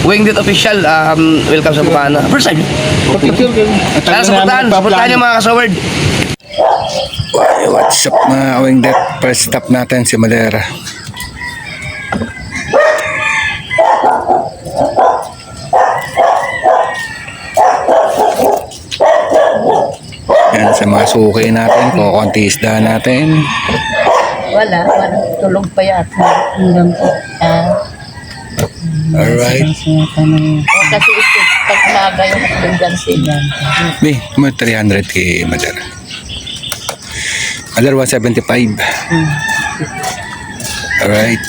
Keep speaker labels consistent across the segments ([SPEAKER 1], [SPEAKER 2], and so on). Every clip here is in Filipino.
[SPEAKER 1] Wingdit Official, welcome sa Bukana. First time. Sana supportahan yung mga kasaward.
[SPEAKER 2] What's up mga Wingdit? First stop natin si Madera. Yan sa mga suki natin, kukunti isda natin.
[SPEAKER 3] Wala. Tulog pa yata. Hanggang po.
[SPEAKER 2] Alright.
[SPEAKER 3] Kasi ito, pag umaga yung hanggang sila.
[SPEAKER 2] May 300 kay Madera. Madera 175. Alright.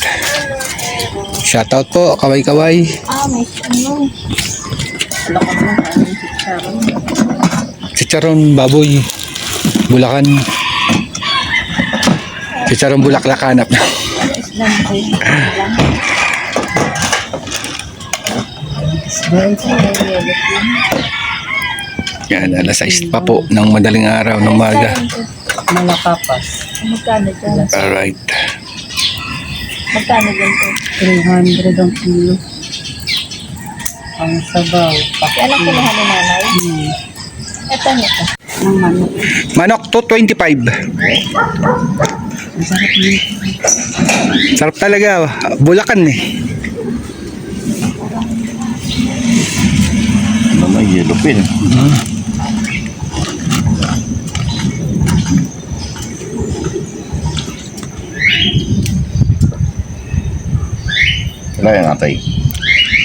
[SPEAKER 2] Shoutout po, kaway-kaway.
[SPEAKER 3] May ano. Wala ka naman kanin chicharon.
[SPEAKER 2] Chicharon baboy. Bulacan. Chicharon bulaklak hanap na.
[SPEAKER 3] Islam ko yun.
[SPEAKER 2] Yan, alas 6 pa po ng madaling araw ng umaga.
[SPEAKER 3] Malakapas. Magkano dyan?
[SPEAKER 2] Alright.
[SPEAKER 3] Magkano dyan po? 300 ang kilo. Ang sabaw. Yan ang kulahan ni nanay? Ito nito. Ang manok.
[SPEAKER 2] Manok 225.
[SPEAKER 3] Masarap nito.
[SPEAKER 2] Sarap talaga. Bulacan eh.
[SPEAKER 4] May yellow pin. Wala yung atay.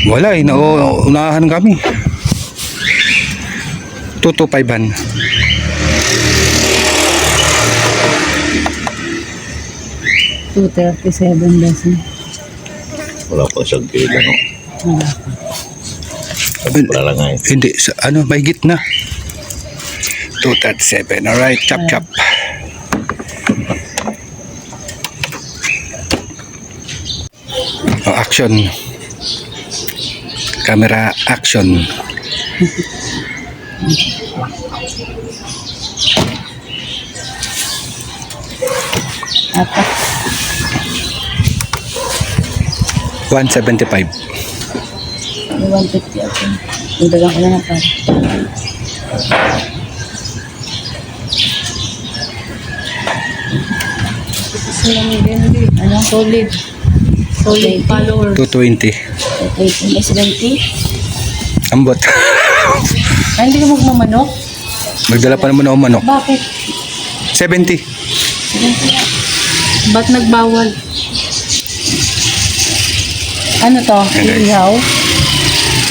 [SPEAKER 2] Wala eh. Naunahan kami. 225.
[SPEAKER 3] 237 dozen.
[SPEAKER 4] Wala pa siyang kilo, no? Wala lang nga eh.
[SPEAKER 2] Hindi. Ano, mahigit na. 237. Alright. Chop chop. Oh, action. Camera action.
[SPEAKER 3] Apat.
[SPEAKER 2] 175.
[SPEAKER 3] 150 ako. Dagang ko na na para. Anong solid? Solid follower.
[SPEAKER 2] 220.
[SPEAKER 3] 70?
[SPEAKER 2] Ambot.
[SPEAKER 3] Ay, hindi ka magmamanok?
[SPEAKER 2] Magdala pa naman ako manok.
[SPEAKER 3] Bakit?
[SPEAKER 2] 70.
[SPEAKER 3] Ba't nagbawal? Ano to? Ihaw?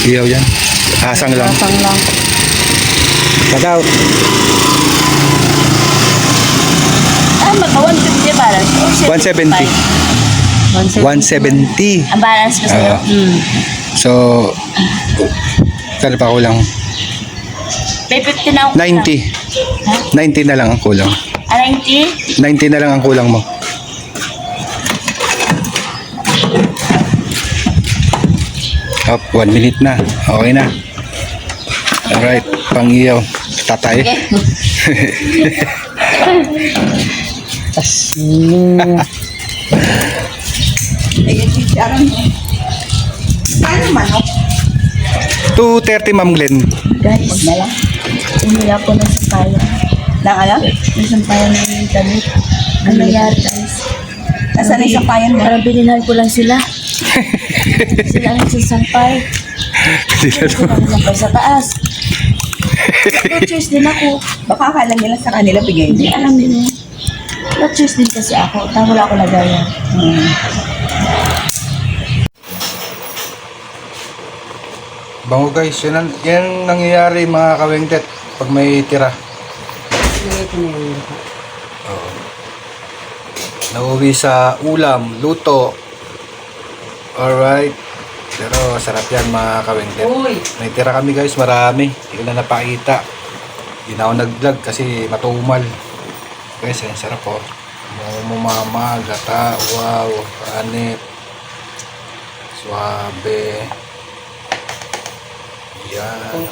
[SPEAKER 2] Iyaw yan. Asang lang.
[SPEAKER 3] Pasang lang.
[SPEAKER 2] Pag-out.
[SPEAKER 3] Maka 150 balance.
[SPEAKER 2] 170. 170.
[SPEAKER 3] Ang balance ko sa'yo?
[SPEAKER 2] So, kano pa kulang?
[SPEAKER 3] May 50 na ako.
[SPEAKER 2] 90. 90 na lang ang kulang.
[SPEAKER 3] 90?
[SPEAKER 2] 90 na lang ang kulang mo. Up, 1 minute na. Okay na. Alright, pang-iyaw. Tatay.
[SPEAKER 3] Ano manok?
[SPEAKER 2] 230 Ma'am Glenn.
[SPEAKER 3] Guys, wag na lang. Umila ko ng sampayan. Nang ano? Yung sampayan ng damit. Ano nangyari guys? Nasaan yung sampayan mo? Parang bininal ko lang sila. Sila ang sasampay. Sila ang sa taas. No-choice din ako. Baka akala nila sa kanila bigay. Hindi alam nila. No-choice din kasi ako. Wala ako lagayan.
[SPEAKER 2] Bango guys, yan nangyayari mga kawengtet pag may tira. Oo. Nauwi sa ulam, luto. Alright. Pero sarap yan mga kawengtet. May tira kami guys, marami. Hindi ko na napakita. Hindi na ako nag-vlog kasi matumal. Guys, yan sarap po. Mumama, gata, wow, anip. Suabe. Yan.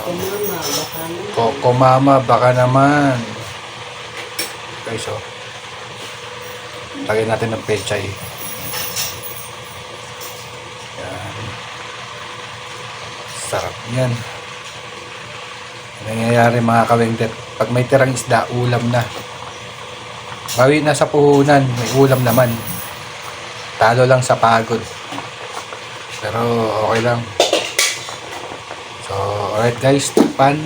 [SPEAKER 2] Coco Mama, baka naman. Guys, oh. Lagyan natin ng pechay. Yan. Sarap yan. Nangyayari mga kawengdet. Pag may tirang isda, ulam na. Bawi na sa puhunan, may ulam naman. Talo lang sa pagod. Pero okay lang. So, alright guys, pan.